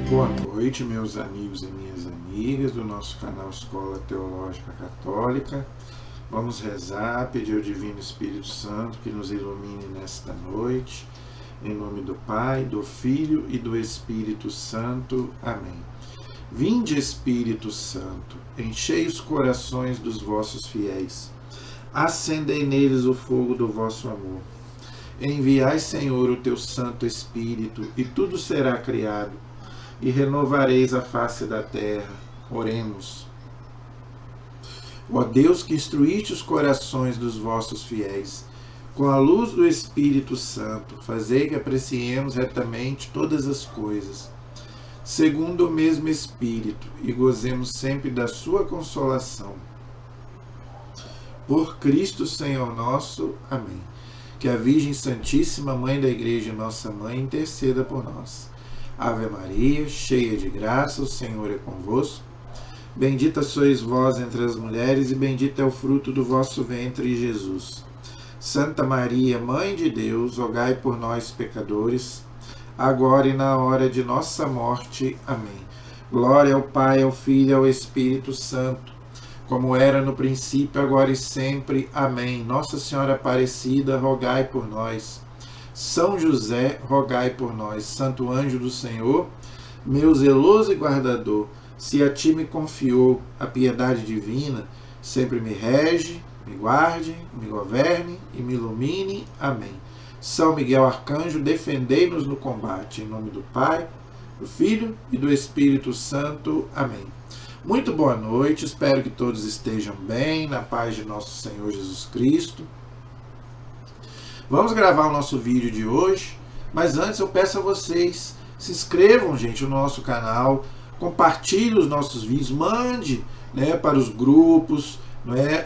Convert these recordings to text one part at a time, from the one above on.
Boa noite, meus amigos e minhas amigas do nosso canal Escola Teológica Católica. Vamos rezar, pedir ao Divino Espírito Santo que nos ilumine nesta noite. Em nome do Pai, do Filho e do Espírito Santo. Amém. Vinde, Espírito Santo, enchei os corações dos vossos fiéis. Acendei neles o fogo do vosso amor. Enviai, Senhor, o teu Santo Espírito, e tudo será criado, e renovareis a face da terra. Oremos. Ó Deus, que instruíste os corações dos vossos fiéis, com a luz do Espírito Santo, fazei que apreciemos retamente todas as coisas, segundo o mesmo Espírito, e gozemos sempre da sua consolação. Por Cristo, Senhor nosso. Amém. Que a Virgem Santíssima, Mãe da Igreja, nossa Mãe, interceda por nós. Ave Maria, cheia de graça, o Senhor é convosco. Bendita sois vós entre as mulheres, e bendito é o fruto do vosso ventre, Jesus. Santa Maria, Mãe de Deus, rogai por nós, pecadores, agora e na hora de nossa morte. Amém. Glória ao Pai, ao Filho e ao Espírito Santo, como era no princípio, agora e sempre. Amém. Nossa Senhora Aparecida, rogai por nós. São José, rogai por nós. Santo anjo do Senhor, meu zeloso e guardador, se a ti me confiou a piedade divina, sempre me rege, me guarde, me governe e me ilumine. Amém. São Miguel Arcanjo, defendei-nos no combate. Em nome do Pai, do Filho e do Espírito Santo. Amém. Muito boa noite, espero que todos estejam bem, na paz de nosso Senhor Jesus Cristo. Vamos gravar o nosso vídeo de hoje, mas antes eu peço a vocês, se inscrevam, gente, no nosso canal, compartilhe os nossos vídeos, mande, para os grupos,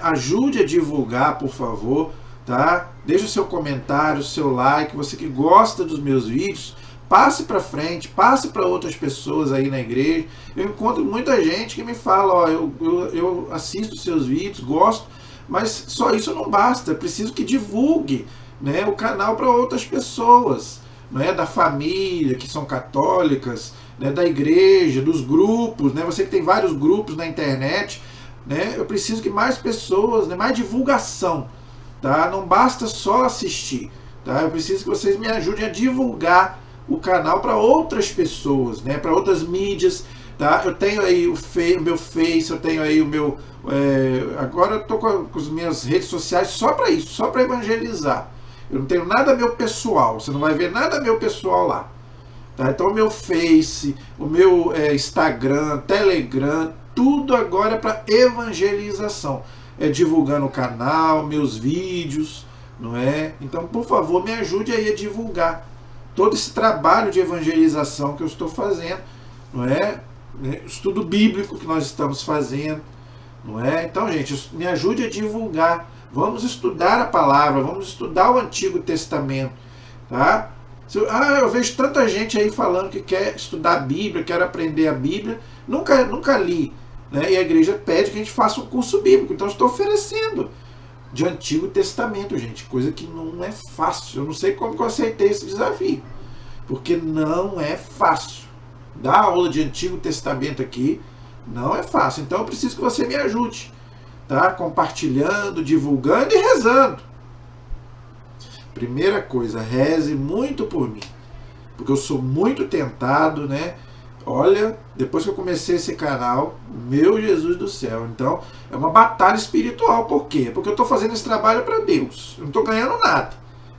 ajude a divulgar, por favor, tá? Deixe o seu comentário, o seu like, você que gosta dos meus vídeos, passe para frente, passe para outras pessoas aí na igreja. Eu encontro muita gente que me fala, ó, eu assisto seus vídeos, gosto, mas só isso não basta, preciso que divulgue, o canal para outras pessoas, da família, que são católicas, da igreja, dos grupos, você que tem vários grupos na internet, eu preciso que mais pessoas, mais divulgação, tá? Não basta só assistir, tá? Eu preciso que vocês me ajudem a divulgar o canal para outras pessoas, para outras mídias, tá? Eu tenho aí o meu Face, eu tenho aí o meu... agora eu estou com as minhas redes sociais só para isso, só para evangelizar. Eu não tenho nada meu pessoal, você não vai ver nada meu pessoal lá. Tá? Então o meu Face, o meu Instagram, Telegram, tudo agora é para evangelização. É divulgando o canal, meus vídeos, não é? Então, por favor, me ajude aí a divulgar todo esse trabalho de evangelização que eu estou fazendo, não é? Estudo bíblico que nós estamos fazendo, não é? Então, gente, me ajude a divulgar. Vamos estudar a palavra, vamos estudar o Antigo Testamento, tá? Eu vejo tanta gente aí falando que quer estudar a Bíblia, quer aprender a Bíblia, nunca li, e a igreja pede que a gente faça um curso bíblico, então eu estou oferecendo de Antigo Testamento, gente, coisa que não é fácil. Eu não sei como que eu aceitei esse desafio, porque não é fácil. Dar aula de Antigo Testamento aqui não é fácil, então eu preciso que você me ajude, tá? Compartilhando, divulgando e rezando. Primeira coisa, reze muito por mim, porque eu sou muito tentado, Olha, depois que eu comecei esse canal, meu Jesus do céu, então é uma batalha espiritual. Por quê? Porque eu estou fazendo esse trabalho para Deus, eu não estou ganhando nada,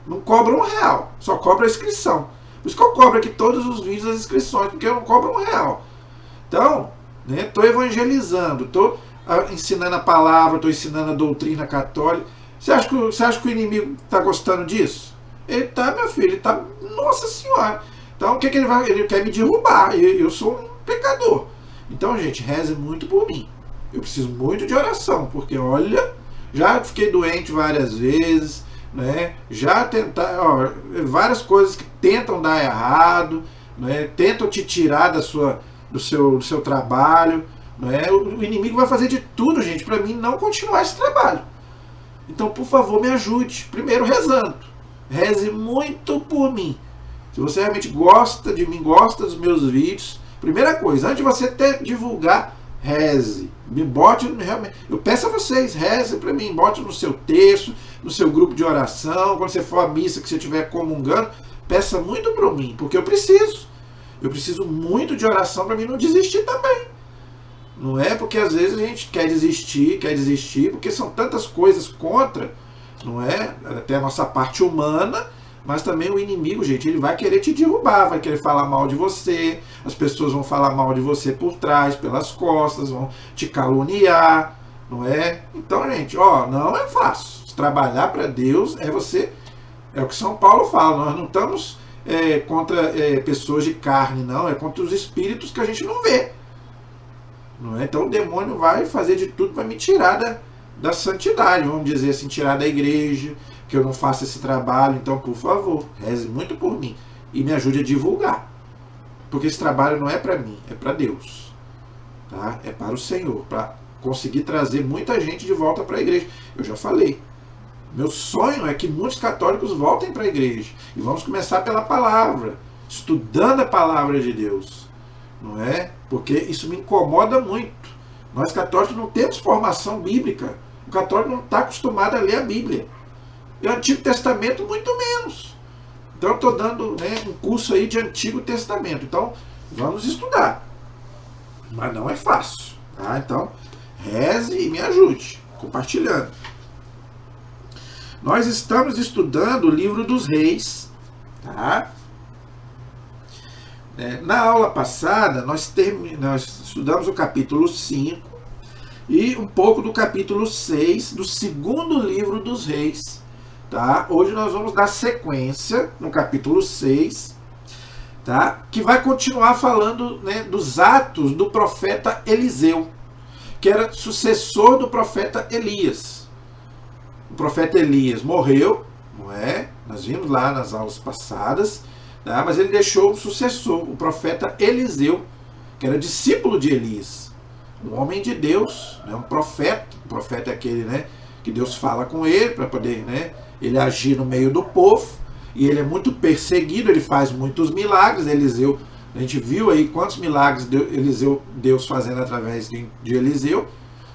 não cobro R$1, só cobro a inscrição. Por isso que eu cobro aqui todos os vídeos, as inscrições, porque eu não cobro R$1. Então, estou evangelizando, estou ensinando a palavra, estou ensinando a doutrina católica. Você acha que o inimigo está gostando disso? Ele está, meu filho, ele está, nossa senhora. Então o que ele vai? Ele quer me derrubar. Eu sou um pecador. Então, gente, reze muito por mim. Eu preciso muito de oração, porque olha, já fiquei doente várias vezes, já tentar, várias coisas que tentam dar errado, tentam te tirar do seu trabalho, O inimigo vai fazer de tudo, gente, para mim não continuar esse trabalho. Então, por favor, me ajude. Primeiro, rezando. Reze muito por mim. Se você realmente gosta de mim, gosta dos meus vídeos, Primeira coisa, antes de você divulgar, reze. Me bote, realmente, eu peço a vocês, reze para mim, bote no seu texto, no seu grupo de oração, quando você for à missa, que você estiver comungando, peça muito para mim, porque eu preciso. Eu preciso muito de oração para mim não desistir também. Não é porque às vezes a gente quer desistir, porque são tantas coisas contra, não é? Até a nossa parte humana, mas também o inimigo, gente, ele vai querer te derrubar, vai querer falar mal de você, as pessoas vão falar mal de você por trás, pelas costas, vão te caluniar, não é? Então, gente, não é fácil. Trabalhar para Deus é o que São Paulo fala, nós não estamos contra pessoas de carne, não, é contra os espíritos que a gente não vê. Não é? Então o demônio vai fazer de tudo para me tirar da santidade, vamos dizer assim, tirar da igreja, que eu não faça esse trabalho. Então, por favor, reze muito por mim e me ajude a divulgar, porque esse trabalho não é para mim, é para Deus, tá? É para o Senhor, para conseguir trazer muita gente de volta para a igreja. Eu já falei, meu sonho é que muitos católicos voltem para a igreja, e vamos começar pela palavra, estudando a palavra de Deus, não é? Porque isso me incomoda muito. Nós católicos não temos formação bíblica, o católico não está acostumado a ler a Bíblia. E o Antigo Testamento, muito menos. Então eu estou dando um curso aí de Antigo Testamento. Então, vamos estudar. Mas não é fácil. Tá? Então, reze e me ajude, compartilhando. Nós estamos estudando o livro dos Reis. Tá? Na aula passada, nós estudamos o capítulo 5 e um pouco do capítulo 6 do segundo livro dos Reis. Tá? Hoje nós vamos dar sequência no capítulo 6, tá? Que vai continuar falando dos atos do profeta Eliseu, que era sucessor do profeta Elias. O profeta Elias morreu, não é? Nós vimos lá nas aulas passadas, tá? Mas ele deixou um sucessor, o profeta Eliseu, que era discípulo de Elias, um homem de Deus, um profeta. O profeta é aquele que Deus fala com ele para poder ele agir no meio do povo, e ele é muito perseguido, ele faz muitos milagres. Eliseu, a gente viu aí quantos milagres Deus fazendo através de Eliseu,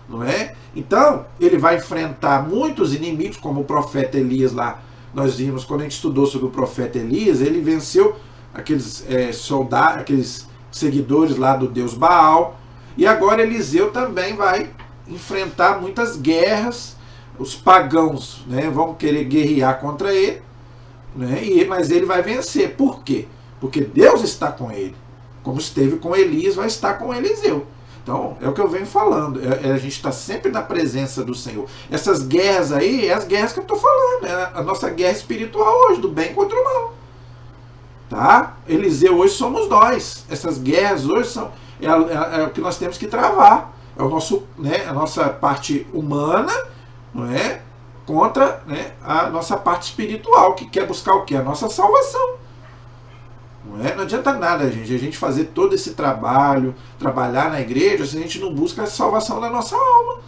não é? Então, ele vai enfrentar muitos inimigos, como o profeta Elias lá. Nós vimos, quando a gente estudou sobre o profeta Elias, ele venceu aqueles soldados, aqueles seguidores lá do deus Baal, e agora Eliseu também vai enfrentar muitas guerras. Os pagãos vão querer guerrear contra ele, mas ele vai vencer. Por quê? Porque Deus está com ele. Como esteve com Elias, vai estar com Eliseu. Então, é o que eu venho falando. A gente está sempre na presença do Senhor. Essas guerras aí, é as guerras que eu estou falando. É a nossa guerra espiritual hoje, do bem contra o mal. Tá? Eliseu hoje somos nós. Essas guerras hoje é o que nós temos que travar. É o nosso, a nossa parte humana, não é? Contra a nossa parte espiritual, que quer buscar o quê? A nossa salvação. Não adianta nada, a gente fazer todo esse trabalho, trabalhar na igreja, se a gente não busca a salvação da nossa alma.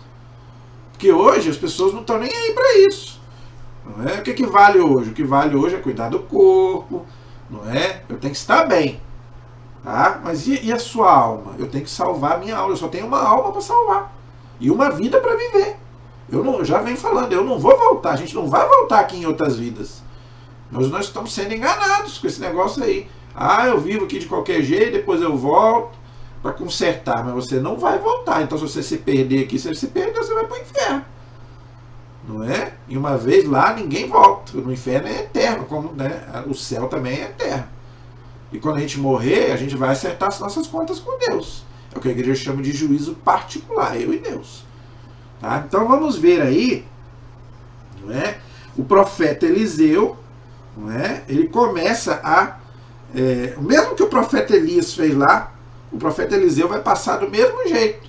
Porque hoje as pessoas não estão nem aí para isso. Não é? O que vale hoje? O que vale hoje é cuidar do corpo, não é? Eu tenho que estar bem. Tá? Mas e a sua alma? Eu tenho que salvar a minha alma. Eu só tenho uma alma para salvar. E uma vida para viver. Eu já venho falando, eu não vou voltar, a gente não vai voltar aqui em outras vidas. Nós estamos sendo enganados com esse negócio aí. Eu vivo aqui de qualquer jeito, depois eu volto para consertar, mas você não vai voltar. Então, se você se perder aqui, se você se perder, você vai para o inferno. Não é? E uma vez lá, ninguém volta. No inferno é eterno, como o céu também é eterno. E quando a gente morrer, a gente vai acertar as nossas contas com Deus. É o que a igreja chama de juízo particular, eu e Deus. Tá? Então vamos ver aí, não é? O profeta Eliseu, não é? Ele começa o mesmo que o profeta Elias fez lá, o profeta Eliseu vai passar do mesmo jeito.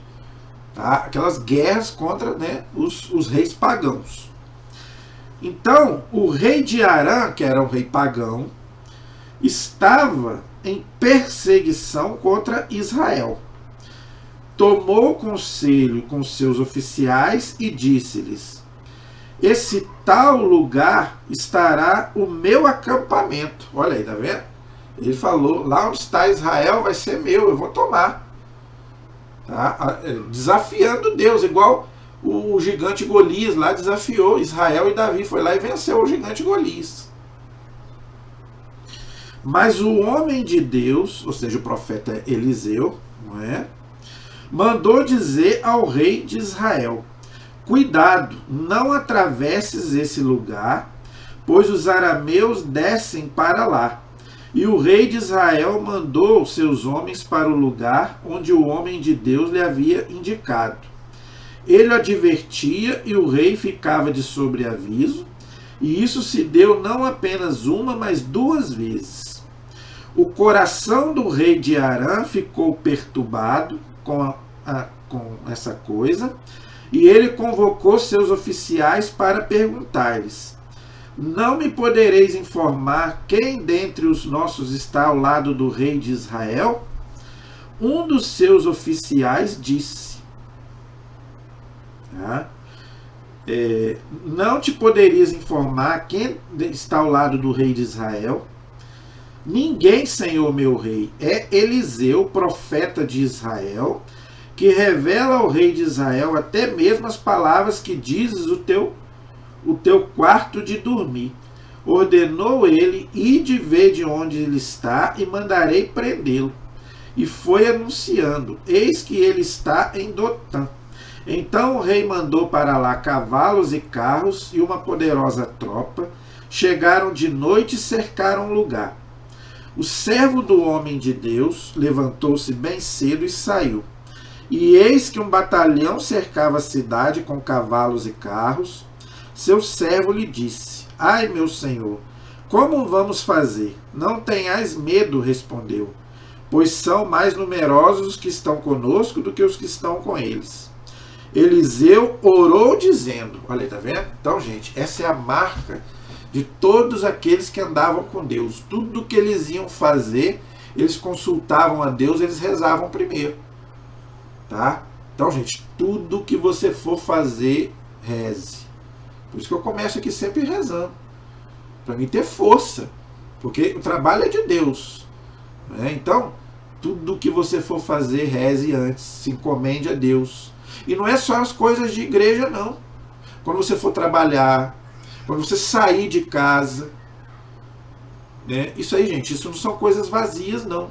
Tá? Aquelas guerras contra os reis pagãos. Então, o rei de Arã, que era um rei pagão, estava em perseguição contra Israel. Tomou conselho com seus oficiais e disse-lhes: esse tal lugar estará o meu acampamento. Olha aí, tá vendo? Ele falou, lá onde está Israel vai ser meu, eu vou tomar. Tá? Desafiando Deus, igual o gigante Golias lá desafiou Israel, e Davi foi lá e venceu o gigante Golias. Mas o homem de Deus, ou seja, o profeta Eliseu, não é? Mandou dizer ao rei de Israel: cuidado, não atravesses esse lugar, pois os arameus descem para lá. E o rei de Israel mandou seus homens para o lugar onde o homem de Deus lhe havia indicado. Ele o advertia e o rei ficava de sobreaviso, e isso se deu não apenas uma, mas 2 vezes. O coração do rei de Arã ficou perturbado com essa coisa, e ele convocou seus oficiais para perguntar-lhes: não me podereis informar quem dentre os nossos está ao lado do rei de Israel? Um dos seus oficiais disse: não te poderias informar quem está ao lado do rei de Israel? Ninguém, senhor meu rei, é Eliseu, profeta de Israel, que revela ao rei de Israel até mesmo as palavras que dizes o teu quarto de dormir. Ordenou ele: ide ver de onde ele está, e mandarei prendê-lo. E foi anunciando: eis que ele está em Dotã. Então o rei mandou para lá cavalos e carros e uma poderosa tropa. Chegaram de noite e cercaram o lugar. O servo do homem de Deus levantou-se bem cedo e saiu. E eis que um batalhão cercava a cidade com cavalos e carros. Seu servo lhe disse: ai, meu senhor, como vamos fazer? Não tenhais medo, respondeu, pois são mais numerosos os que estão conosco do que os que estão com eles. Eliseu orou dizendo, olha, tá vendo? Então, gente, essa é a marca de todos aqueles que andavam com Deus. Tudo que eles iam fazer, eles consultavam a Deus, eles rezavam primeiro. Tá? Então, gente, tudo que você for fazer, reze. Por isso que eu começo aqui sempre rezando, para mim ter força, porque o trabalho é de Deus, né? Então, tudo que você for fazer, reze antes, se encomende a Deus. E não é só as coisas de igreja, não. Quando você for trabalhar, quando você sair de casa, né? Isso aí, gente, isso não são coisas vazias, não,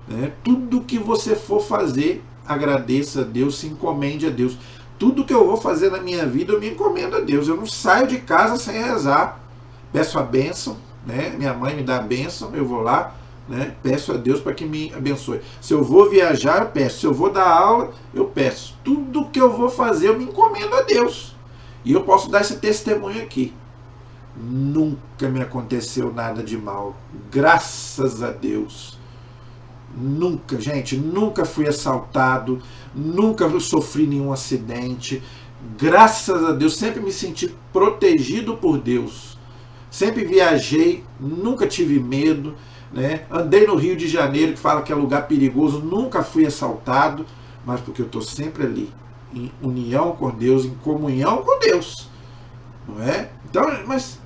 né? Tudo que você for fazer, agradeça a Deus, se encomende a Deus. Tudo que eu vou fazer na minha vida, eu me encomendo a Deus. Eu não saio de casa sem rezar. Peço a bênção, né? Minha mãe me dá a bênção, eu vou lá, né? Peço a Deus para que me abençoe. Se eu vou viajar, eu peço. Se eu vou dar aula, eu peço. Tudo que eu vou fazer, eu me encomendo a Deus. E eu posso dar esse testemunho aqui. Nunca me aconteceu nada de mal. Graças a Deus. Nunca, gente, nunca fui assaltado, nunca sofri nenhum acidente. Graças a Deus, sempre me senti protegido por Deus. Sempre viajei, nunca tive medo, né? Andei no Rio de Janeiro, que fala que é lugar perigoso, nunca fui assaltado, mas porque eu estou sempre ali, em união com Deus, em comunhão com Deus, não é? Então, mas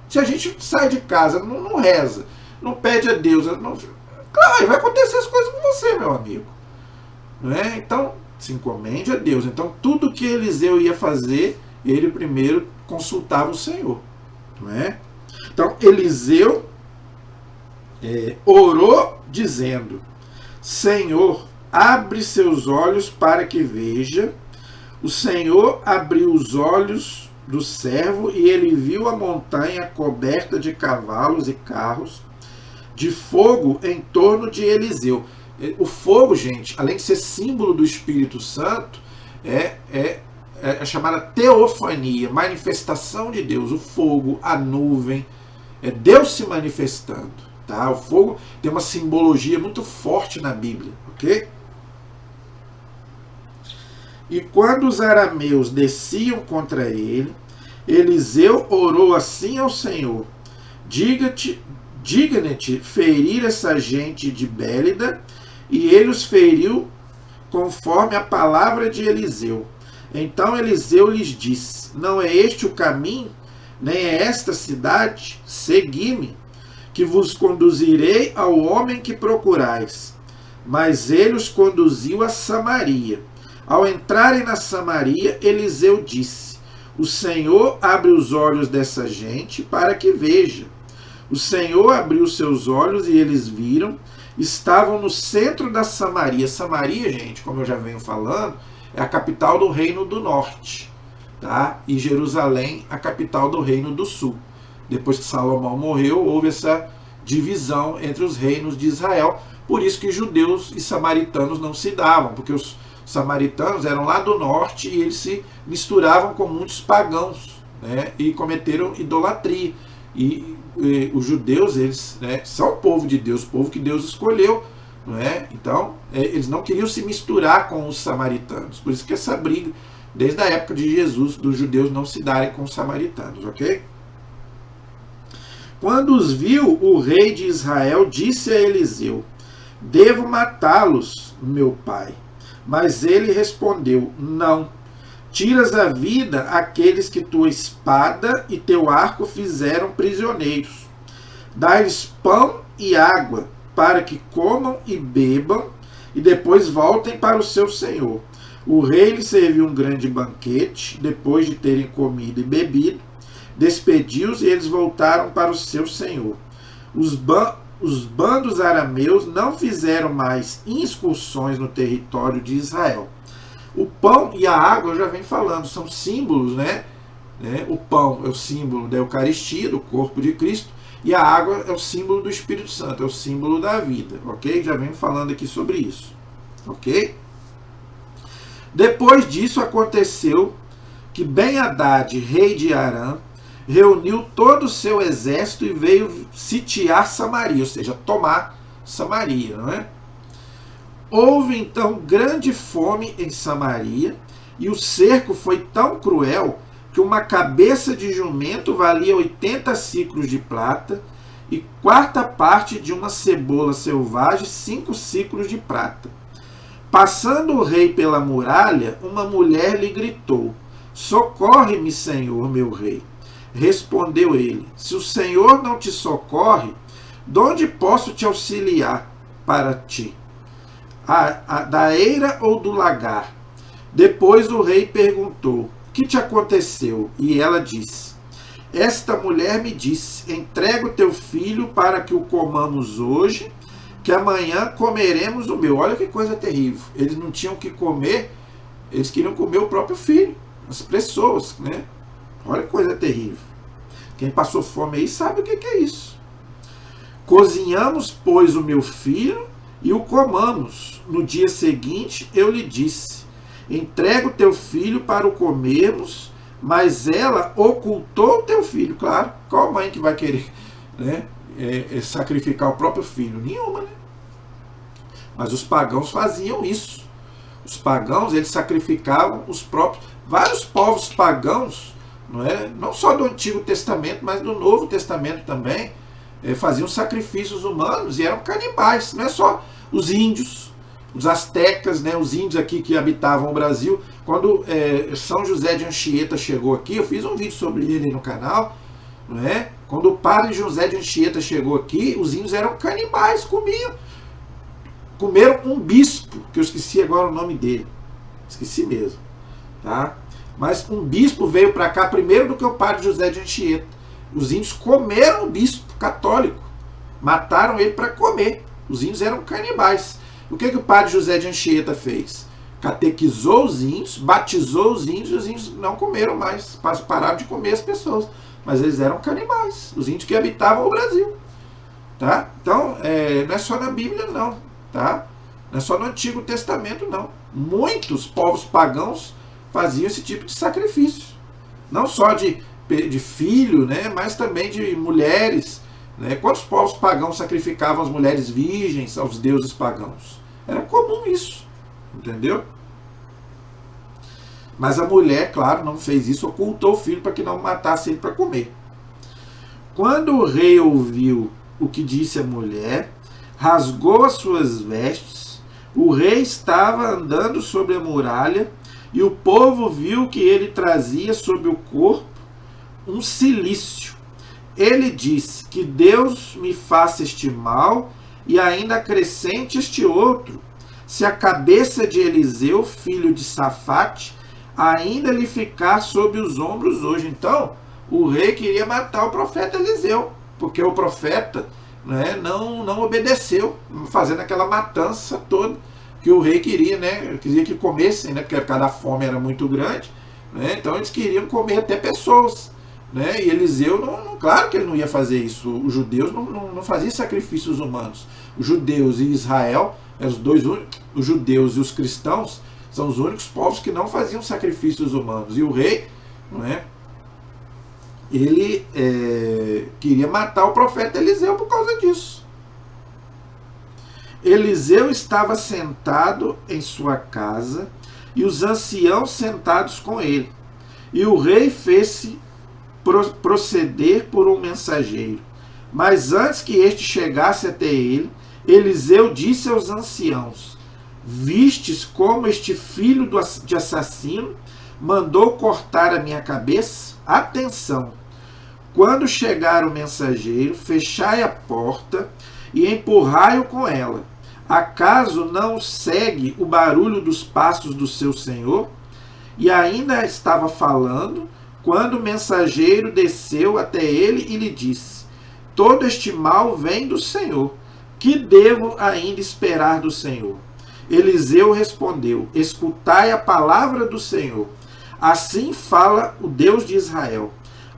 se a gente sai de casa, não reza, não pede a Deus, não, claro, vai acontecer as coisas com você, meu amigo, não é? Então, se encomende a Deus. Então, tudo que Eliseu ia fazer, ele primeiro consultava o Senhor, não é? Então, Eliseu orou dizendo: Senhor, abre seus olhos para que veja. O Senhor abriu os olhos do servo e ele viu a montanha coberta de cavalos e carros de fogo em torno de Eliseu. O fogo, gente, além de ser símbolo do Espírito Santo, é chamada teofania, manifestação de Deus. O fogo, a nuvem, é Deus se manifestando. Tá? O fogo tem uma simbologia muito forte na Bíblia, ok? E quando os arameus desciam contra ele, Eliseu orou assim ao Senhor: digna-te ferir essa gente de Bélida, e ele os feriu conforme a palavra de Eliseu. Então Eliseu lhes disse: não é este o caminho, nem é esta cidade? Segui-me, que vos conduzirei ao homem que procurais. Mas ele os conduziu a Samaria. Ao entrarem na Samaria, Eliseu disse: o Senhor abre os olhos dessa gente para que veja. O Senhor abriu seus olhos e eles viram. Estavam no centro da Samaria. Samaria, gente, como eu já venho falando, é a capital do Reino do Norte, tá? E Jerusalém, a capital do Reino do Sul. Depois que Salomão morreu, houve essa divisão entre os reinos de Israel. Por isso que judeus e samaritanos não se davam, porque os samaritanos eram lá do norte e eles se misturavam com muitos pagãos, né? E cometeram idolatria. E os judeus, eles, né, são o povo de Deus, o povo que Deus escolheu, não é? Então, eles não queriam se misturar com os samaritanos. Por isso que essa briga, desde a época de Jesus, dos judeus não se darem com os samaritanos, ok? Quando os viu, o rei de Israel disse a Eliseu: devo matá-los, meu pai. Mas ele respondeu: não. Tiras a vida aqueles que tua espada e teu arco fizeram prisioneiros. Dá-lhes pão e água, para que comam e bebam, e depois voltem para o seu senhor. O rei lhe serviu um grande banquete, depois de terem comido e bebido, despediu-os e eles voltaram para o seu senhor. Os bandos arameus não fizeram mais incursões no território de Israel. O pão e a água, eu já venho falando, são símbolos, né? O pão é o símbolo da Eucaristia, do corpo de Cristo, e a água é o símbolo do Espírito Santo, é o símbolo da vida, ok? Já venho falando aqui sobre isso, ok? Depois disso aconteceu que Ben-Hadad, rei de Arã, reuniu todo o seu exército e veio sitiar Samaria, ou seja, tomar Samaria, não é? Houve então grande fome em Samaria, e o cerco foi tão cruel que uma cabeça de jumento valia 80 siclos de prata, e quarta parte de uma cebola selvagem 5 siclos de prata. Passando o rei pela muralha, uma mulher lhe gritou: socorre-me, Senhor, meu rei. Respondeu ele: se o Senhor não te socorre, de onde posso te auxiliar para ti? Da eira ou do lagar? Depois o rei perguntou: que te aconteceu? E ela disse: esta mulher me disse: entrega o teu filho para que o comamos hoje, que amanhã comeremos o meu. Olha que coisa terrível. Eles não tinham o que comer, eles queriam comer o próprio filho, as pessoas, né? Olha que coisa terrível. Quem passou fome aí sabe o que é isso. Cozinhamos, pois, o meu filho e o comamos. No dia seguinte eu lhe disse: entrega o teu filho para o comermos, mas ela ocultou o teu filho. Claro, qual mãe que vai querer, né, sacrificar o próprio filho? Nenhuma, né? Mas os pagãos faziam isso. Os pagãos, eles sacrificavam os próprios. Vários povos pagãos, não só do Antigo Testamento, mas do Novo Testamento também, faziam sacrifícios humanos e eram canibais. Não é só os índios, os astecas, né, os índios aqui que habitavam o Brasil. Quando São José de Anchieta chegou aqui, eu fiz um vídeo sobre ele no canal, não é? Quando o padre José de Anchieta chegou aqui, os índios eram canibais, comeram um bispo, que eu esqueci agora o nome dele, esqueci mesmo, tá? Mas um bispo veio para cá primeiro do que o padre José de Anchieta. Os índios comeram o bispo católico, mataram ele para comer. Os índios eram canibais. O que o padre José de Anchieta fez? Catequizou os índios, batizou os índios, e os índios não comeram mais, pararam de comer as pessoas. Mas eles eram canibais, os índios que habitavam o Brasil. Tá? Então, não é só na Bíblia, não. Tá? Não é só no Antigo Testamento, não. Muitos povos pagãos faziam esse tipo de sacrifício. Não só de filho, né, mas também de mulheres. Né? Quantos povos pagãos sacrificavam as mulheres virgens aos deuses pagãos? Era comum isso, entendeu? Mas a mulher, claro, não fez isso, ocultou o filho para que não matasse ele para comer. Quando o rei ouviu o que disse a mulher, rasgou as suas vestes. O rei estava andando sobre a muralha e o povo viu que ele trazia sobre o corpo um cilício. ele disse: que Deus me faça este mal e ainda acrescente este outro, se a cabeça de Eliseu, filho de Safate, ainda lhe ficar sob os ombros hoje. Então, o rei queria matar o profeta Eliseu, porque o profeta, né, não obedeceu, fazendo aquela matança toda que o rei queria, né? Queria que comessem, né? Porque cada fome era muito grande, né? Então eles queriam comer até pessoas, né? E Eliseu, claro que ele não ia fazer isso. Os judeus não faziam sacrifícios humanos. Os judeus e Israel, os dois únicos, os judeus e os cristãos, são os únicos povos que não faziam sacrifícios humanos. E o rei, não é? Ele queria matar o profeta Eliseu por causa disso. Eliseu estava sentado em sua casa e os anciãos sentados com ele. E o rei fez-se proceder por um mensageiro. Mas antes que este chegasse até ele, Eliseu disse aos anciãos: vistes como este filho de assassino mandou cortar a minha cabeça? Atenção! Quando chegar o mensageiro, fechai a porta e empurrai-o com ela. Acaso não segue o barulho dos passos do seu senhor? E ainda estava falando, quando o mensageiro desceu até ele e lhe disse: todo este mal vem do Senhor. Que devo ainda esperar do Senhor? Eliseu respondeu: escutai a palavra do Senhor. Assim fala o Deus de Israel: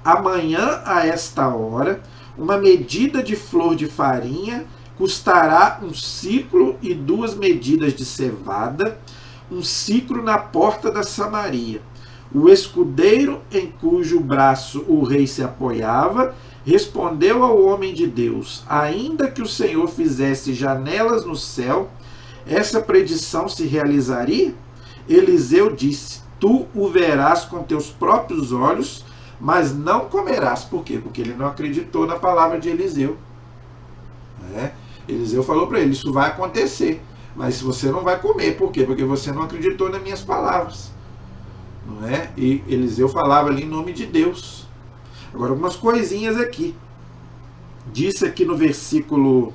amanhã a esta hora, uma medida de flor de farinha custará 1 siclo e 2 medidas de cevada, 1 siclo na porta da Samaria. O escudeiro em cujo braço o rei se apoiava respondeu ao homem de Deus: ainda que o Senhor fizesse janelas no céu, essa predição se realizaria? Eliseu disse: tu o verás com teus próprios olhos, mas não comerás. Por quê? Porque ele não acreditou na palavra de Eliseu. Eliseu falou para ele: isso vai acontecer, mas você não vai comer. Por quê? Porque você não acreditou nas minhas palavras. Não é? E Eliseu falava ali em nome de Deus. Agora, algumas coisinhas aqui. Disse aqui no versículo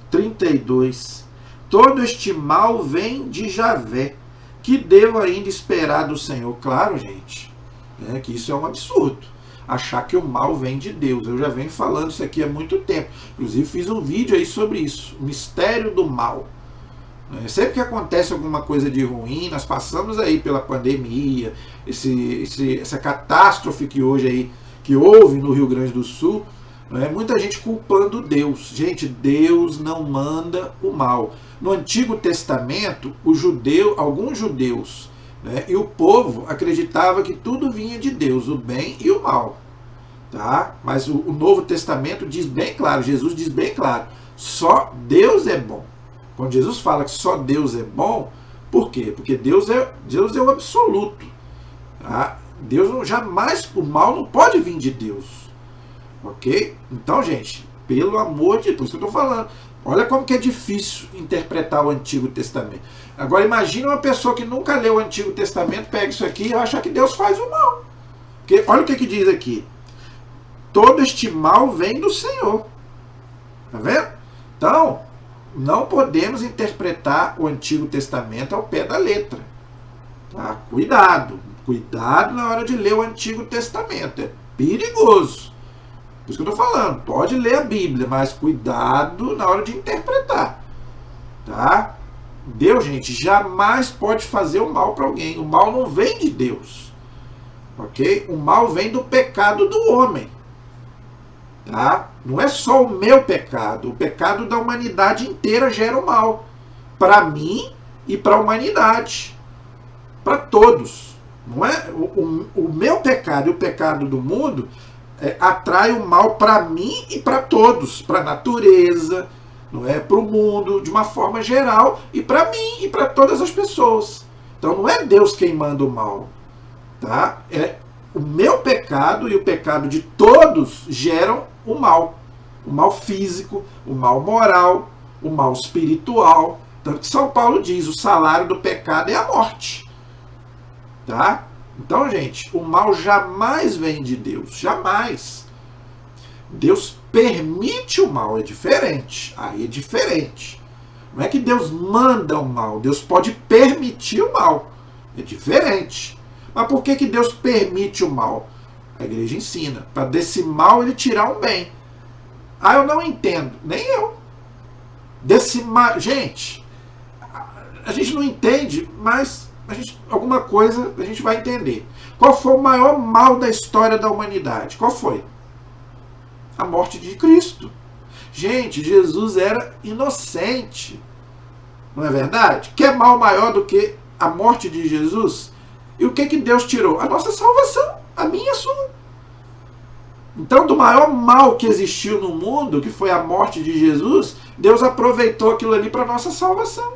32. Todo este mal vem de Javé. Que devo ainda esperar do Senhor? Claro, gente, que isso é um absurdo. Achar que o mal vem de Deus. Eu já venho falando isso aqui há muito tempo. Inclusive fiz um vídeo aí sobre isso. O mistério do mal. Sempre que acontece alguma coisa de ruim, nós passamos aí pela pandemia, essa catástrofe que hoje aí, que houve no Rio Grande do Sul, muita gente culpando Deus. Gente, Deus não manda o mal. No Antigo Testamento, alguns judeus, e o povo acreditava que tudo vinha de Deus, o bem e o mal. Tá? Mas o Novo Testamento diz bem claro, Jesus diz bem claro, só Deus é bom. Quando Jesus fala que só Deus é bom, por quê? Porque Deus é o absoluto. Tá? Deus jamais, o mal não pode vir de Deus. Ok? Então, gente, pelo amor de Deus, isso que eu estou falando. Olha como que é difícil interpretar o Antigo Testamento. Agora imagine uma pessoa que nunca leu o Antigo Testamento, pega isso aqui e acha que Deus faz o mal. Porque olha o que diz aqui. Todo este mal vem do Senhor. Tá vendo? Então, não podemos interpretar o Antigo Testamento ao pé da letra. Tá? Cuidado. Cuidado na hora de ler o Antigo Testamento. É perigoso. Por isso que eu estou falando, pode ler a Bíblia, mas cuidado na hora de interpretar. Tá? Deus, gente, jamais pode fazer o mal para alguém. O mal não vem de Deus. Ok? O mal vem do pecado do homem. Tá? Não é só o meu pecado. O pecado da humanidade inteira gera o mal. Para mim e para a humanidade. Para todos. Não é? O meu pecado e o pecado do mundo atrai o mal para mim e para todos, para a natureza, não é, para o mundo de uma forma geral, e para mim e para todas as pessoas. Então não é Deus quem manda o mal, tá? É o meu pecado e o pecado de todos geram o mal físico, o mal moral, o mal espiritual, Tanto que São Paulo diz, o salário do pecado é a morte. Tá? Então, gente, o mal jamais vem de Deus. Jamais. Deus permite o mal, é diferente. Aí é diferente. Não é que Deus manda o mal, Deus pode permitir o mal. É diferente. Mas por que Deus permite o mal? A igreja ensina. Para desse mal ele tirar um bem. Ah, eu não entendo. Nem eu. Desse mal. Gente, a gente não entende, mas alguma coisa a gente vai entender. Qual foi o maior mal da história da humanidade? Qual foi? A morte de Cristo. Gente, Jesus era inocente. Não é verdade? Quer mal maior do que a morte de Jesus? E o que Deus tirou? A nossa salvação. A minha e a sua. Então, do maior mal que existiu no mundo, que foi a morte de Jesus, Deus aproveitou aquilo ali para a nossa salvação.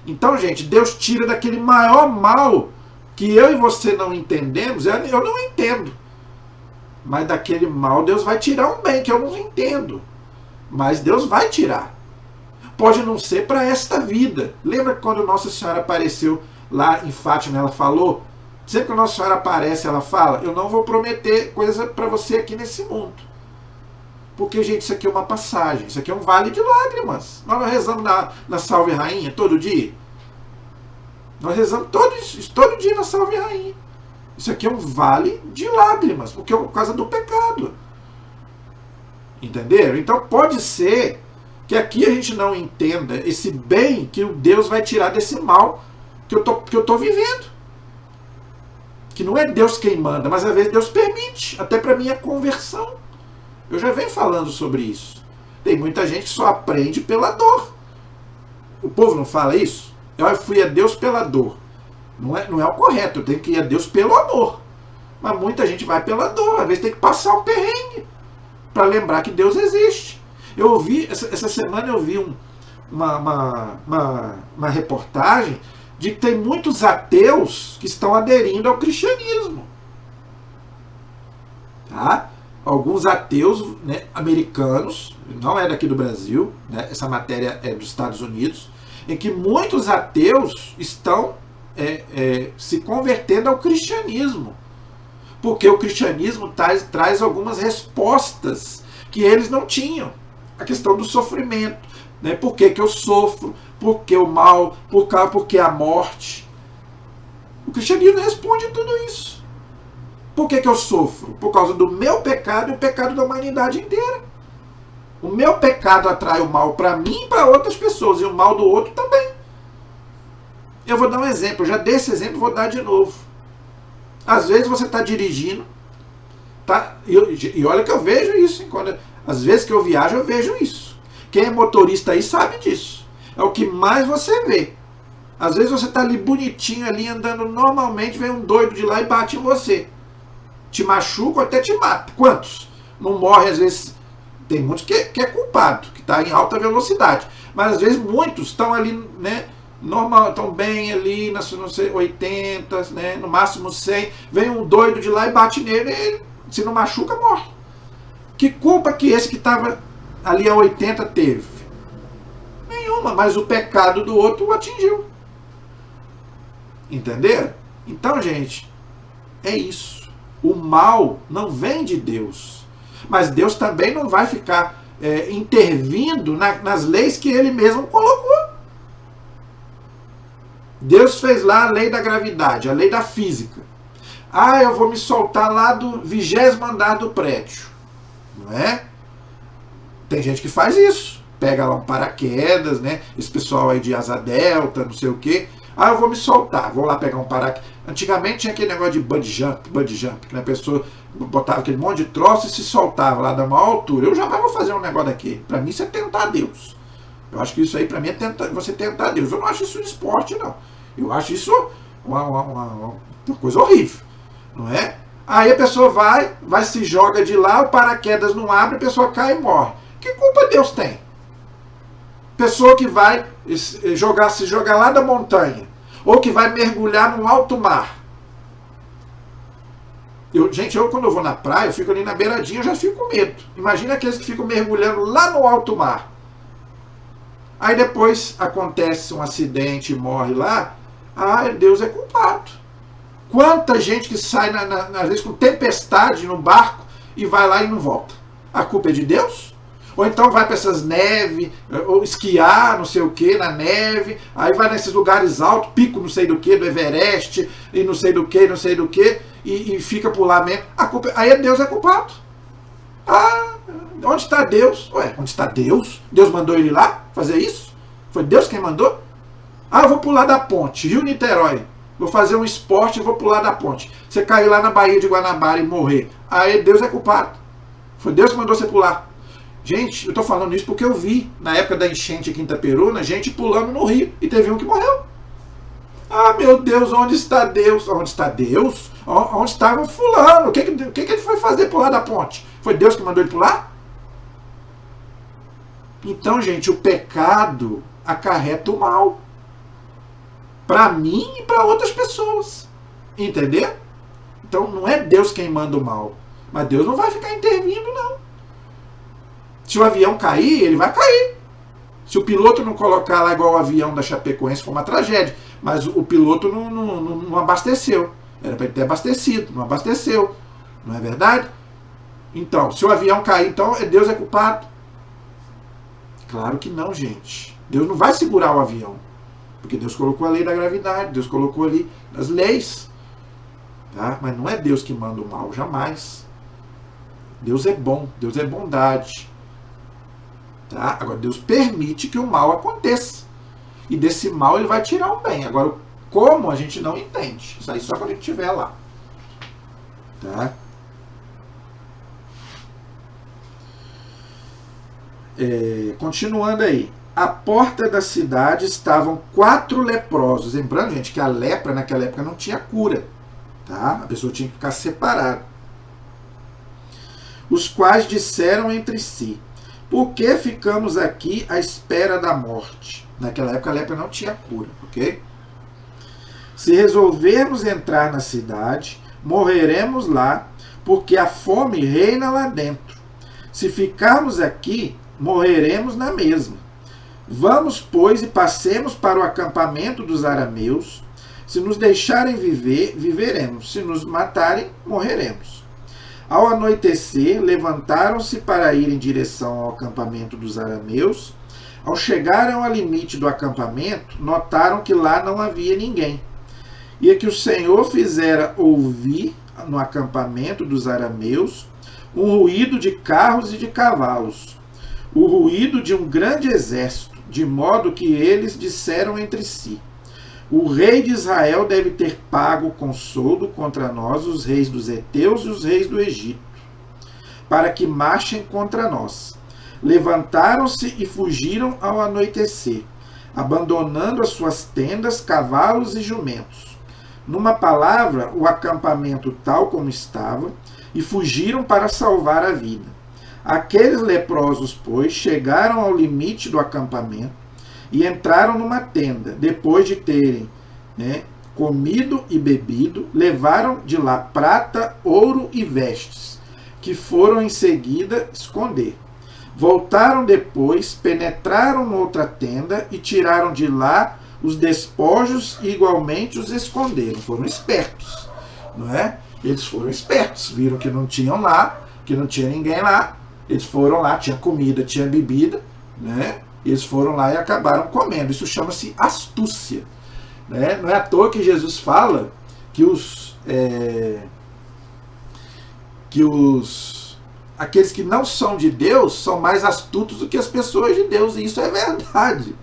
Então, gente, Deus tira daquele maior mal que eu e você não entendemos. Eu não entendo. Mas daquele mal Deus vai tirar um bem que eu não entendo. Mas Deus vai tirar. Pode não ser para esta vida. Lembra quando Nossa Senhora apareceu lá em Fátima, ela falou? Sempre que Nossa Senhora aparece, ela fala: eu não vou prometer coisa para você aqui nesse mundo. Porque, gente, isso aqui é uma passagem. Isso aqui é um vale de lágrimas. Nós rezamos na Salve Rainha todo dia. Nós rezamos todo dia na Salve Rainha. Isso aqui é um vale de lágrimas, porque é por causa do pecado. Entenderam? Então pode ser que aqui a gente não entenda esse bem que o Deus vai tirar desse mal que eu tô vivendo. Que não é Deus quem manda, mas às vezes Deus permite, até para minha conversão. Eu já venho falando sobre isso. Tem muita gente que só aprende pela dor. O povo não fala isso? Eu fui a Deus pela dor. Não é o correto, eu tenho que ir a Deus pelo amor. Mas muita gente vai pela dor, às vezes tem que passar um perrengue para lembrar que Deus existe. Eu ouvi, essa semana eu vi uma reportagem de que tem muitos ateus que estão aderindo ao cristianismo. Tá? Alguns ateus, né, americanos, não é daqui do Brasil, né, essa matéria é dos Estados Unidos, em que muitos ateus estão se convertendo ao cristianismo. Porque o cristianismo traz algumas respostas que eles não tinham. A questão do sofrimento. Né? Por que eu sofro? Por que o mal? Por que a morte? O cristianismo responde tudo isso. Por que eu sofro? Por causa do meu pecado e o pecado da humanidade inteira. O meu pecado atrai o mal para mim e para outras pessoas. E o mal do outro também. Eu vou dar um exemplo. Eu já dei esse exemplo, vou dar de novo. Às vezes você está dirigindo. Tá? E olha que eu vejo isso. Às vezes que eu viajo, eu vejo isso. Quem é motorista aí sabe disso. É o que mais você vê. Às vezes você está ali bonitinho, ali andando normalmente, vem um doido de lá e bate em você. Te machuca ou até te mata. Quantos? Não morre, às vezes. Tem muitos que é culpado, que está em alta velocidade. Mas às vezes muitos estão ali, né? Normal, estão bem ali, não sei, 80, né, no máximo 100. Vem um doido de lá e bate nele, e ele, se não machuca, morre. Que culpa que esse que estava ali a 80 teve? Nenhuma, mas o pecado do outro o atingiu. Entenderam? Então, gente, é isso. O mal não vem de Deus. Mas Deus também não vai ficar intervindo nas leis que ele mesmo colocou. Deus fez lá a lei da gravidade, a lei da física. Ah, eu vou me soltar lá do 20º andar do prédio. Não é? Tem gente que faz isso. Pega lá um paraquedas, né? Esse pessoal aí de asa delta, não sei o quê. Ah, eu vou me soltar, vou lá pegar um paraquedas. Antigamente tinha aquele negócio de bungee jump, que a pessoa botava aquele monte de troço e se soltava lá da maior altura. Eu jamais vou fazer um negócio daquele. Para mim isso é tentar Deus. Eu acho que isso aí para mim é você tentar Deus. Eu não acho isso um esporte, não. Eu acho isso uma coisa horrível. Não é? Aí a pessoa vai se joga de lá, o paraquedas não abre, a pessoa cai e morre. Que culpa Deus tem? Pessoa que vai se jogar lá da montanha, ou que vai mergulhar num alto mar. Gente, quando eu vou na praia, eu fico ali na beiradinha, eu já fico com medo. Imagina aqueles que ficam mergulhando lá no alto mar. Aí depois acontece um acidente e morre lá, Deus é culpado. Quanta gente que sai, às vezes, com tempestade no barco e vai lá e não volta. A culpa é de Deus? Ou então vai para essas neves, ou esquiar, não sei o que, na neve, aí vai nesses lugares altos, pico não sei do que, do Everest, e não sei do que, não sei do que, e fica por lá mesmo. Aí Deus é culpado. Onde está Deus? Ué, onde está Deus? Deus mandou ele lá fazer isso? Foi Deus quem mandou? Eu vou pular da ponte, Rio-Niterói. Vou fazer um esporte e vou pular da ponte. Você cair lá na Baía de Guanabara e morrer. Aí Deus é culpado. Foi Deus que mandou você pular. Gente, eu estou falando isso porque eu vi, na época da enchente aqui em Itaperuna, gente pulando no rio. E teve um que morreu. Meu Deus, onde está Deus? Onde está Deus? Onde estava fulano? O que ele foi fazer pular da ponte? Foi Deus que mandou ele pular? Então, gente, o pecado acarreta o mal. Para mim e para outras pessoas. Entendeu? Então não é Deus quem manda o mal. Mas Deus não vai ficar intervindo, não. Se o avião cair, ele vai cair. Se o piloto não colocar lá igual o avião da Chapecoense, foi uma tragédia. Mas o piloto não abasteceu. Era para ele ter abastecido, não abasteceu. Não é verdade? Então, se o avião cair, então Deus é culpado? Claro que não, gente. Deus não vai segurar o avião. Porque Deus colocou a lei da gravidade, Deus colocou ali as leis. Tá? Mas não é Deus que manda o mal, jamais. Deus é bom, Deus é bondade. Tá? Agora, Deus permite que o mal aconteça. E desse mal ele vai tirar o bem. Agora, como a gente não entende. Isso aí só quando a gente estiver lá. Tá? Continuando aí. À porta da cidade estavam 4 leprosos. Lembrando, gente, que a lepra naquela época não tinha cura. Tá? A pessoa tinha que ficar separada. Os quais disseram entre si: por que ficamos aqui à espera da morte? Naquela época a lepra não tinha cura, ok? Se resolvermos entrar na cidade, morreremos lá, porque a fome reina lá dentro. Se ficarmos aqui, morreremos na mesma. Vamos, pois, e passemos para o acampamento dos arameus. Se nos deixarem viver, viveremos. Se nos matarem, morreremos. Ao anoitecer, levantaram-se para ir em direção ao acampamento dos arameus. Ao chegarem ao limite do acampamento, notaram que lá não havia ninguém. E que o Senhor fizera ouvir no acampamento dos arameus um ruído de carros e de cavalos, o ruído de um grande exército, de modo que eles disseram entre si: o rei de Israel deve ter pago com soldo contra nós os reis dos heteus e os reis do Egito, para que marchem contra nós. Levantaram-se e fugiram ao anoitecer, abandonando as suas tendas, cavalos e jumentos. Numa palavra, o acampamento tal como estava, e fugiram para salvar a vida. Aqueles leprosos, pois, chegaram ao limite do acampamento e entraram numa tenda. Depois de terem comido e bebido, levaram de lá prata, ouro e vestes, que foram em seguida esconder. Voltaram depois, penetraram noutra tenda e tiraram de lá os despojos e igualmente os esconderam. Foram espertos, não é? Eles foram espertos, viram que não tinham lá, que não tinha ninguém lá. Eles foram lá, tinha comida, tinha bebida, né? Eles foram lá e acabaram comendo. Isso chama-se astúcia. Né? Não é à toa que Jesus fala que aqueles que não são de Deus são mais astutos do que as pessoas de Deus. E isso é verdade.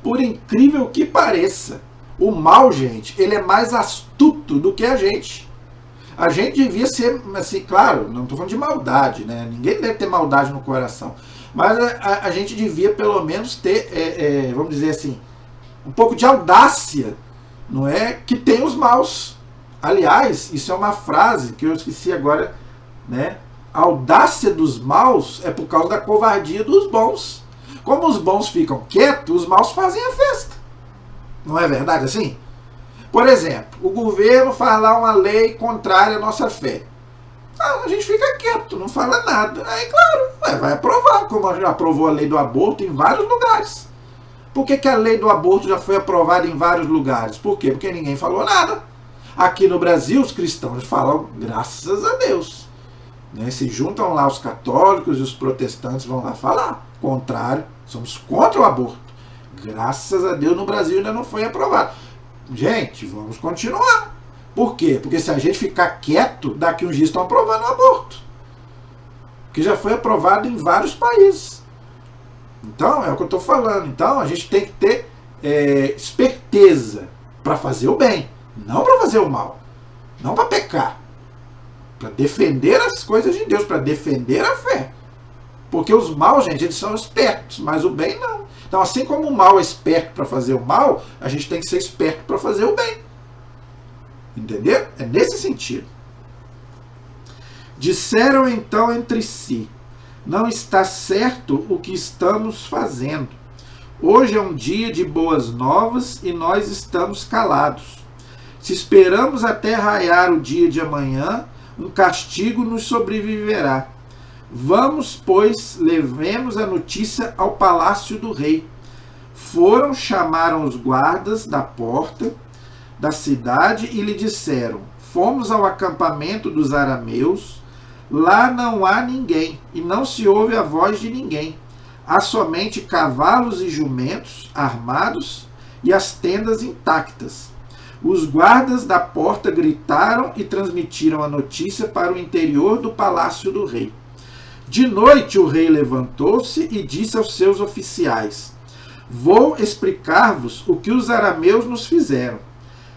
Por incrível que pareça, o mal, gente, ele é mais astuto do que a gente. A gente devia ser, assim, claro, não estou falando de maldade, né? Ninguém deve ter maldade no coração. Mas a gente devia pelo menos ter, vamos dizer assim, um pouco de audácia, não é? Que tem os maus. Aliás, isso é uma frase que eu esqueci agora, né? A audácia dos maus é por causa da covardia dos bons. Como os bons ficam quietos, os maus fazem a festa. Não é verdade assim? Por exemplo, o governo faz lá uma lei contrária à nossa fé. A gente fica quieto, não fala nada. Aí, claro, vai aprovar, como já aprovou a lei do aborto em vários lugares. Por que a lei do aborto já foi aprovada em vários lugares? Por quê? Porque ninguém falou nada. Aqui no Brasil, os cristãos falam, graças a Deus. Né? Se juntam lá os católicos e os protestantes vão lá falar. Contrário, somos contra o aborto. Graças a Deus no Brasil ainda não foi aprovado. Gente, vamos continuar. Por quê? Porque se a gente ficar quieto, daqui uns dias estão aprovando o aborto. Que já foi aprovado em vários países. Então, é o que eu estou falando. Então, a gente tem que ter esperteza para fazer o bem, não para fazer o mal, não para pecar, para defender as coisas de Deus, para defender a fé. Porque os maus, gente, eles são espertos, mas o bem não. Então, assim como o mal é esperto para fazer o mal, a gente tem que ser esperto para fazer o bem. Entendeu? É nesse sentido. Disseram então entre si: não está certo o que estamos fazendo. Hoje é um dia de boas novas e nós estamos calados. Se esperamos até raiar o dia de amanhã, um castigo nos sobreviverá. Vamos, pois, levemos a notícia ao palácio do rei. Foram, chamaram os guardas da porta da cidade e lhe disseram: fomos ao acampamento dos arameus, lá não há ninguém, e não se ouve a voz de ninguém. Há somente cavalos e jumentos armados e as tendas intactas. Os guardas da porta gritaram e transmitiram a notícia para o interior do palácio do rei. De noite o rei levantou-se e disse aos seus oficiais: vou explicar-vos o que os arameus nos fizeram.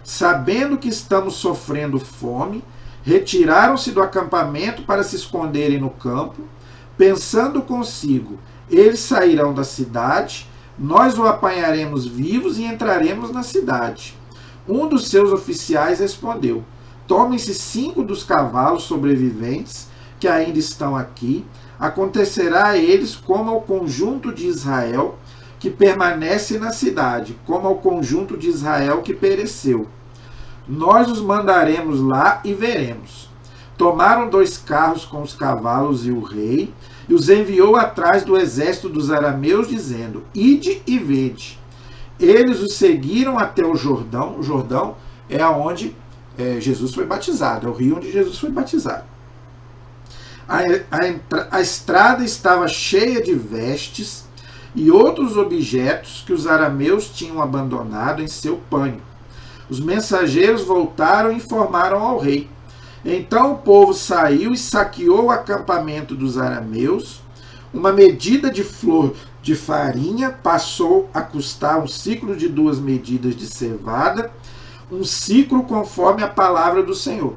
Sabendo que estamos sofrendo fome, retiraram-se do acampamento para se esconderem no campo, pensando consigo: eles sairão da cidade, nós o apanharemos vivos e entraremos na cidade. Um dos seus oficiais respondeu: tomem-se 5 dos cavalos sobreviventes que ainda estão aqui. Acontecerá a eles como ao conjunto de Israel que permanece na cidade, como ao conjunto de Israel que pereceu. Nós os mandaremos lá e veremos. Tomaram 2 carros com os cavalos e o rei, e os enviou atrás do exército dos arameus, dizendo: ide e vede. Eles os seguiram até o Jordão. O Jordão é onde Jesus foi batizado, é o rio onde Jesus foi batizado. A estrada estava cheia de vestes e outros objetos que os arameus tinham abandonado em seu pânico. Os mensageiros voltaram e informaram ao rei. Então o povo saiu e saqueou o acampamento dos arameus. Uma medida de flor de farinha passou a custar um ciclo de 2 medidas de cevada, um ciclo conforme a palavra do Senhor.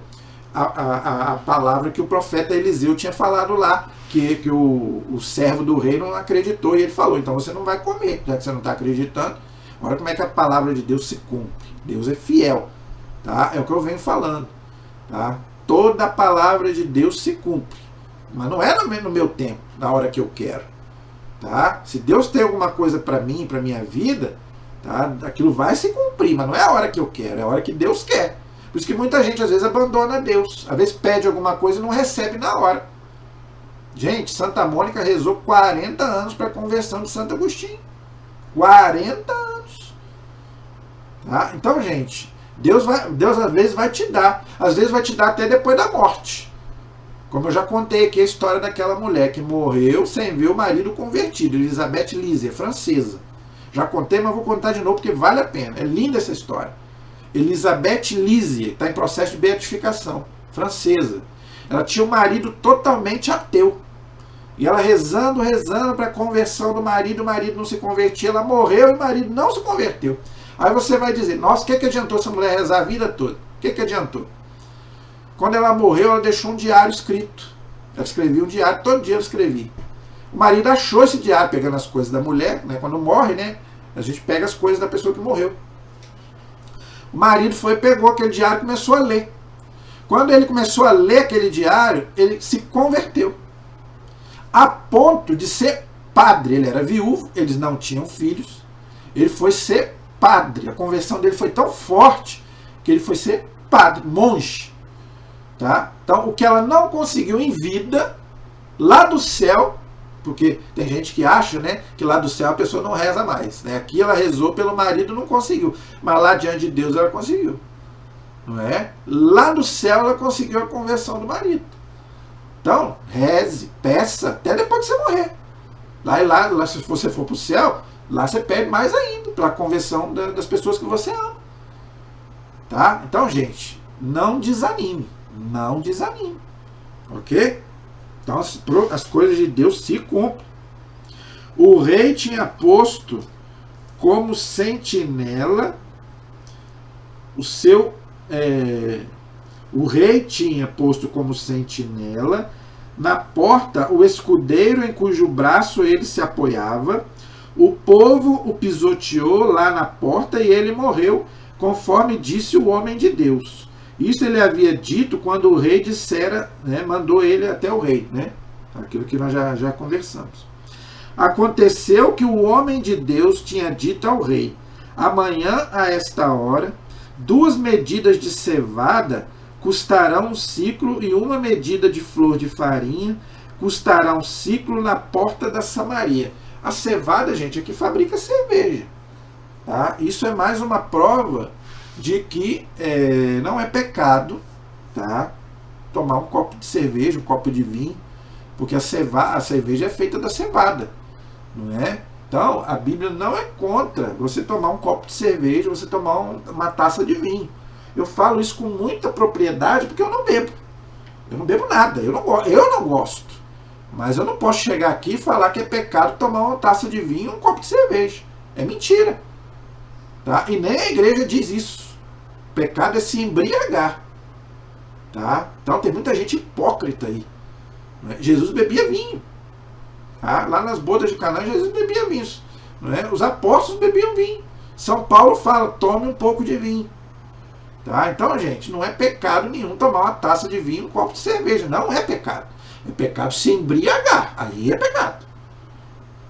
A palavra que o profeta Eliseu tinha falado lá, que o servo do rei não acreditou, e ele falou: então você não vai comer, já que você não está acreditando. Olha como é que a palavra de Deus se cumpre. Deus é fiel, tá? É o que eu venho falando, tá? Toda a palavra de Deus se cumpre, mas não é no meu tempo, na hora que eu quero, tá? Se Deus tem alguma coisa para mim, para minha vida, tá? Aquilo vai se cumprir, mas não é a hora que eu quero, é a hora que Deus quer. Por isso que muita gente às vezes abandona Deus, às vezes pede alguma coisa e não recebe na hora. Gente, Santa Mônica rezou 40 anos para a conversão de Santo Agostinho. 40 anos. Tá? Então, gente, Deus às vezes vai te dar. Às vezes vai te dar até depois da morte. Como eu já contei aqui a história daquela mulher que morreu sem ver o marido convertido. Elisabeth Lise, francesa. Já contei, mas vou contar de novo porque vale a pena. É linda essa história. Elisabeth Lise está em processo de beatificação. Francesa. Ela tinha um marido totalmente ateu. E ela rezando para a conversão do marido, o marido não se convertia, ela morreu e o marido não se converteu. Aí você vai dizer: nossa, o que adiantou essa mulher rezar a vida toda? O que adiantou? Quando ela morreu, ela deixou um diário escrito. Ela escrevia um diário, todo dia ela escrevia. O marido achou esse diário, pegando as coisas da mulher, né? Quando morre, né? A gente pega as coisas da pessoa que morreu. O marido foi, pegou aquele diário e começou a ler. Quando ele começou a ler aquele diário, ele se converteu. A ponto de ser padre. Ele era viúvo, eles não tinham filhos. Ele foi ser padre. A conversão dele foi tão forte que ele foi ser padre, monge. Tá? Então, o que ela não conseguiu em vida, lá do céu, Porque tem gente que acha, né, que lá do céu a pessoa não reza mais, né? Aqui ela rezou pelo marido, não conseguiu, mas lá diante de Deus ela conseguiu, não é? Lá do céu ela conseguiu a conversão do marido. Então, reze, peça, até depois de você morrer. Lá se você for para o céu, lá você pede mais ainda, para a conversão das pessoas que você ama. Tá? Então, gente, não desanime. Não desanime. Ok? Então, as coisas de Deus se cumprem. O rei tinha posto como sentinela o rei tinha posto como sentinela na porta o escudeiro em cujo braço ele se apoiava. O povo o pisoteou lá na porta e ele morreu, conforme disse o homem de Deus. Isso ele havia dito quando o rei dissera, né, mandou ele até o rei, né? Aquilo que nós já conversamos. Aconteceu que o homem de Deus tinha dito ao rei: amanhã a esta hora 2 medidas de cevada custarão 1 siclo e 1 medida de flor de farinha custará 1 siclo na porta da Samaria. A cevada, gente, é que fabrica cerveja. Tá? Isso é mais uma prova de que não é pecado, tá? Tomar um copo de cerveja, um copo de vinho, porque a cerveja é feita da cevada, não é? Então, a Bíblia não é contra você tomar um copo de cerveja, você tomar uma taça de vinho. Eu falo isso com muita propriedade porque eu não bebo. Eu não bebo nada, eu não gosto. Mas eu não posso chegar aqui e falar que é pecado tomar uma taça de vinho e um copo de cerveja. É mentira. Tá? E nem a igreja diz isso. Pecado é se embriagar. Tá? Então tem muita gente hipócrita aí. Né? Jesus bebia vinho. Tá? Lá nas bodas de Caná, Jesus bebia vinho. Né? Os apóstolos bebiam vinho. São Paulo fala, tome um pouco de vinho. Tá? Então, gente, não é pecado nenhum tomar uma taça de vinho e um copo de cerveja. Não é pecado. É pecado se embriagar. Aí é pecado.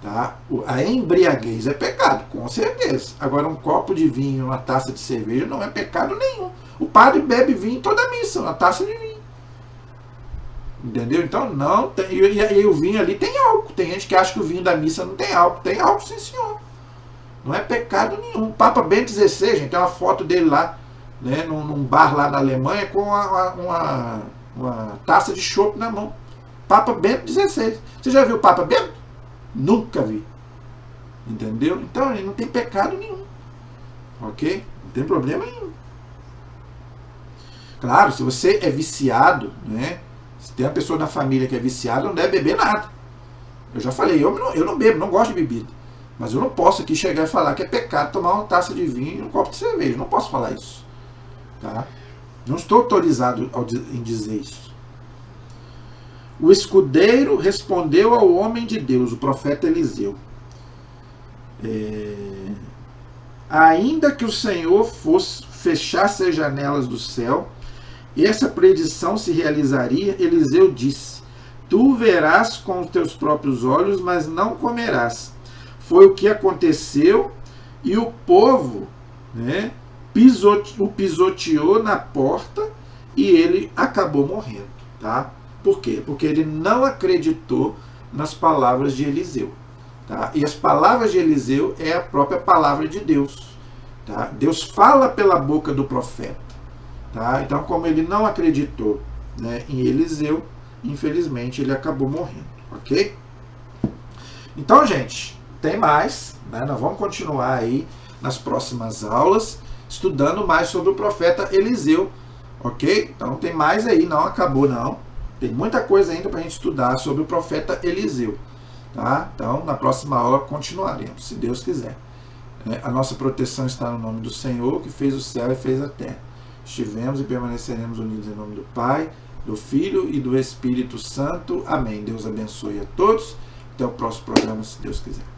Tá? A embriaguez é pecado, com certeza. Agora, um copo de vinho e uma taça de cerveja não é pecado nenhum. O padre bebe vinho toda a missa, uma taça de vinho. Entendeu? Então, não tem. E o vinho ali tem álcool. Tem gente que acha que o vinho da missa não tem álcool. Tem álcool, sim, senhor. Não é pecado nenhum. O Papa Bento XVI, gente, tem uma foto dele lá, né, num bar lá na Alemanha, com uma taça de chopp na mão. Papa Bento XVI. Você já viu o Papa Bento? Nunca vi. Entendeu? Então, não tem pecado nenhum. Ok? Não tem problema nenhum. Claro, se você é viciado, né? Se tem uma pessoa na família que é viciada, não deve beber nada. Eu já falei, eu não bebo, não gosto de bebida. Mas eu não posso aqui chegar e falar que é pecado tomar uma taça de vinho e um copo de cerveja. Não posso falar isso. Tá? Não estou autorizado em dizer isso. O escudeiro respondeu ao homem de Deus, o profeta Eliseu: ainda que o Senhor fechasse as janelas do céu, essa predição se realizaria. Eliseu disse: tu verás com os teus próprios olhos, mas não comerás. Foi o que aconteceu, e o povo, né, o pisoteou na porta e ele acabou morrendo. Tá? Por quê? Porque ele não acreditou nas palavras de Eliseu. Tá? E as palavras de Eliseu é a própria palavra de Deus. Tá? Deus fala pela boca do profeta. Tá? Então, como ele não acreditou, né, em Eliseu, infelizmente ele acabou morrendo. Ok? Então, gente, tem mais. Né? Nós vamos continuar aí nas próximas aulas, estudando mais sobre o profeta Eliseu. Ok? Então tem mais aí, não acabou não. Tem muita coisa ainda para a gente estudar sobre o profeta Eliseu. Tá? Então, na próxima aula continuaremos, se Deus quiser. A nossa proteção está no nome do Senhor, que fez o céu e fez a terra. Estivemos e permaneceremos unidos em nome do Pai, do Filho e do Espírito Santo. Amém. Deus abençoe a todos. Até o próximo programa, se Deus quiser.